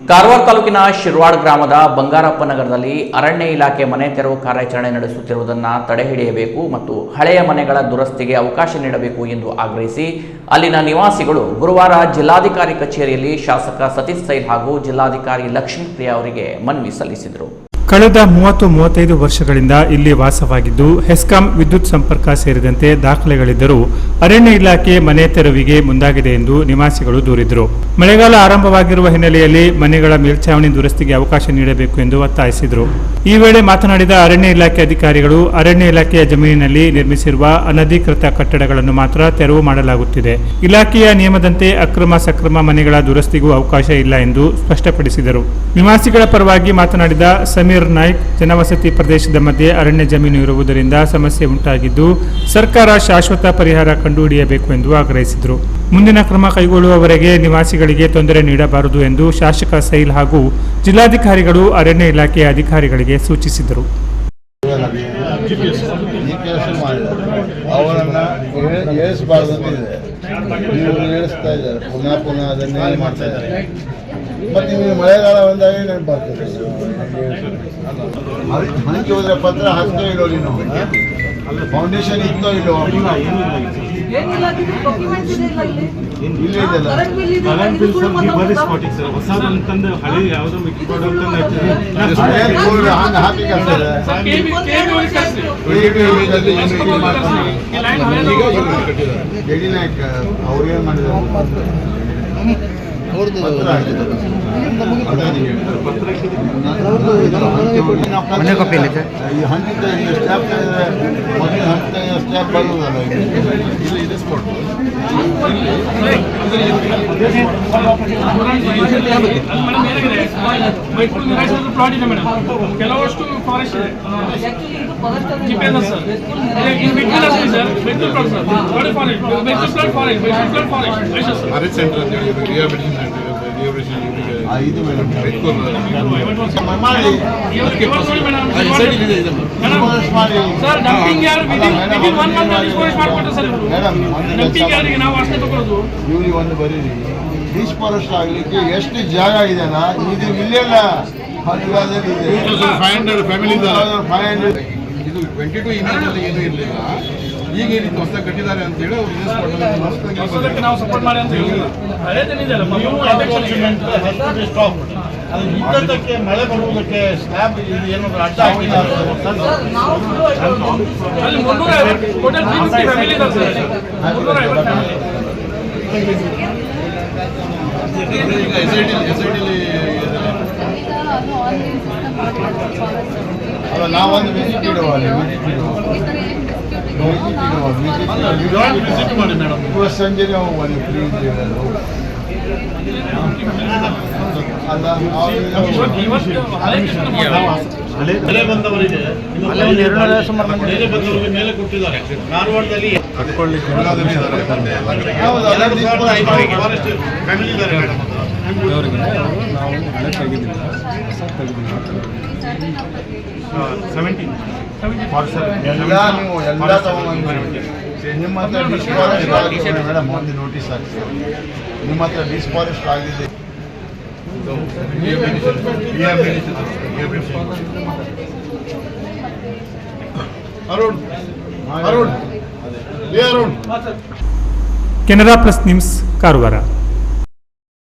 ಕಾರವಾರ ತಾಲೂಕಿನ ಶಿರ್ವಾಡ್ ಗ್ರಾಮದ ಬಂಗಾರಪ್ಪ ನಗರದಲ್ಲಿ ಅರಣ್ಯ ಇಲಾಖೆ ಮನೆ ತೆರವು ಕಾರ್ಯಾಚರಣೆ ನಡೆಸುತ್ತಿರುವುದನ್ನು ತಡೆಹಿಡಿಯಬೇಕು ಮತ್ತು ಹಳೆಯ ಮನೆಗಳ ದುರಸ್ತಿಗೆ ಅವಕಾಶ ನೀಡಬೇಕು ಎಂದು ಆಗ್ರಹಿಸಿ ಅಲ್ಲಿನ ನಿವಾಸಿಗಳು ಗುರುವಾರ ಜಿಲ್ಲಾಧಿಕಾರಿ ಕಚೇರಿಯಲ್ಲಿ ಶಾಸಕ ಸತೀಶ್ ಸೈಲ್ ಹಾಗೂ ಜಿಲ್ಲಾಧಿಕಾರಿ ಲಕ್ಷ್ಮೀಪ್ರಿಯಾ ಅವರಿಗೆ ಮನವಿ ಸಲ್ಲಿಸಿದರು. ಕಳೆದ 30-35 ವರ್ಷಗಳಿಂದ ಇಲ್ಲಿ ವಾಸವಾಗಿದ್ದು ಹೆಸ್ಕಾಂ ವಿದ್ಯುತ್ ಸಂಪರ್ಕ ಸೇರಿದಂತೆ ದಾಖಲೆಗಳಿದ್ದರೂ ಅರಣ್ಯ ಇಲಾಖೆ ಮನೆ ತೆರವಿಗೆ ಮುಂದಾಗಿದೆ ಎಂದು ನಿವಾಸಿಗಳು ದೂರಿದರು. ಮಳೆಗಾಲ ಆರಂಭವಾಗಿರುವ ಹಿನ್ನೆಲೆಯಲ್ಲಿ ಮನೆಗಳ ಮೇಲ್ಛಾವಣಿ ದುರಸ್ತಿಗೆ ಅವಕಾಶ ನೀಡಬೇಕು ಎಂದು ಒತ್ತಾಯಿಸಿದರು. ಈ ವೇಳೆ ಮಾತನಾಡಿದ ಅರಣ್ಯ ಇಲಾಖೆ ಅಧಿಕಾರಿಗಳು, ಅರಣ್ಯ ಇಲಾಖೆಯ ಜಮೀನಿನಲ್ಲಿ ನಿರ್ಮಿಸಿರುವ ಅನಧಿಕೃತ ಕಟ್ಟಡಗಳನ್ನು ಮಾತ್ರ ತೆರವು ಮಾಡಲಾಗುತ್ತಿದೆ. ಇಲಾಖೆಯ ನಿಯಮದಂತೆ ಅಕ್ರಮ ಸಕ್ರಮ ಮನೆಗಳ ದುರಸ್ತಿಗೂ ಅವಕಾಶ ಇಲ್ಲ ಎಂದು ಸ್ಪಷ್ಟಪಡಿಸಿದರು. ನಿವಾಸಿಗಳ ಪರವಾಗಿ ಮಾತನಾಡಿದ ಸಮೀರ್ ನಾಯ್ಕ್, ಜನವಸತಿ ಪ್ರದೇಶದ ಮಧ್ಯೆ ಅರಣ್ಯ ಜಮೀನು ಇರುವುದರಿಂದ ಸಮಸ್ಯೆ ಉಂಟಾಗಿದ್ದು ಸರ್ಕಾರ ಶಾಶ್ವತ ಪರಿಹಾರ ಕಂಡುಹಿಡಿಯಬೇಕು ಎಂದು ಆಗ್ರಹಿಸಿದರು. ಮುಂದಿನ ಕ್ರಮ ಕೈಗೊಳ್ಳುವವರೆಗೆ ನಿವಾಸಿಗಳಿಗೆ ತೊಂದರೆ ನೀಡಬಾರದು ಎಂದು ಶಾಸಕ ಸೈಲ್ ಹಾಗೂ ಜಿಲ್ಲಾಧಿಕಾರಿಗಳು ಅರಣ್ಯ ಇಲಾಖೆಯ ಅಧಿಕಾರಿಗಳಿಗೆ ಸೂಚಿಸಿದರು. ಮತ್ತು ನಿಮಗೆ ಮಳೆಗಾಲ ಬಂದಾಗ ನೆನಪು ಬರ್ತದೆ. ಮನೆಗೆ ಹೋದ್ರೆ ಪತ್ರ ಹಾಕ್ತೋ ಇಲ್ಲೋ, ನೀನು ಫೌಂಡೇಶನ್ ಇತ್ತೋ ಇಲ್ಲೋ, ಜಡಿ ನಾಯಕ್ ಅವ್ರೇನು ಮಾಡಿದ್ರು ಮನೆ ಕಾಪಿ ಇಲ್ಲ ಸರ್. ಈ ಹಂಚಿದ ಸ್ಟ್ಯಾಪ್ ಮೊದಲ ಹಂಚಿದ ಸ್ಟ್ಯಾಪ್ ಬರುವುದಲ್ಲ, ಇದೆ ಸ್ಪಾಟ್. ಪ್ಲಾಟ್ ಇದೆ ಮೇಡಮ್, ಕೆಲವಷ್ಟು ಫಾರೆಸ್ಟ್ ಇದೆ ಒಂದು ಬರೀರಿ, ಡಿಸ್ಫಾರೆಸ್ಟ್ ಆಗ್ಲಿಕ್ಕೆ ಎಷ್ಟು ಜಾಗ ಇದೆನಾ, ಇದು ಇಲ್ಲೆಲ್ಲ ಹರಿವಾದಲ್ಲಿ ಇದೆ. 500 ಫ್ಯಾಮಿಲಿ, 500 ಇದು 22 ಇಮೇಜಲ್ಲಿ ಏನೂ ಇರಲಿಲ್ಲ. ಈಗ ಈ ರೀತಿ ಹೊಸ ಕಟ್ಟಿದ್ದಾರೆ ಅಂತ ಹೇಳಿ ನಾವು ಸಪೋರ್ಟ್ ಮಾಡಿ ಅಂತ ಹೇಳಿಲ್ಲ. ಮಳೆ ಬರುವುದಕ್ಕೆ ಸ್ಲ್ಯಾಬ್ ಇದು ಏನಾದ್ರು ಅಡ್ಡ ಹಾಕಿದ್ದಾರೆ. ಅಲ್ಲಿ 350 ಟೋಟಲ್ 350 ಫ್ಯಾಮಿಲಿ ಇದ್ದಾರೆ ಸರ್. 350 ಈಗ ಎಸ್ಐಟಿಲಿ ಅಲ್ಲ, ನಾವೊಂದು ವಿಸಿಟ್ ಇಡುವ ಸಂಜೆ ಹೋಗುವ ಫ್ರೀ ಮಳೆ ಬಂದವರಿಗೆ ಮೇಲೆ ಕೊಟ್ಟಿದ್ದಾರೆ. ಕಾರವಾರದಲ್ಲಿ ಫ್ಯಾಮಿಲಿ ಇದ್ದಾರೆ ಮೇಡಮ್. ಎಲ್ಲ ತಗೊಂಡ್ಬಂದು ನಿಮ್ಮ ಹತ್ರ ಡಿಸ್ಫಾರೆಸ್ಟ್ ಆಗಿದೆ ಮೇಡಮ್, ಒಂದು ನೋಟಿಸ್ ಹಾಕ್ಸಿ. ನಿಮ್ಮ ಹತ್ರ ಡಿಸ್ಫಾರೆಸ್ಟ್ ಆಗಿದೆ, ಕೆನರಾ ಪ್ಲಸ್ ನ್ಯೂಸ್ ಕಾರವಾರ.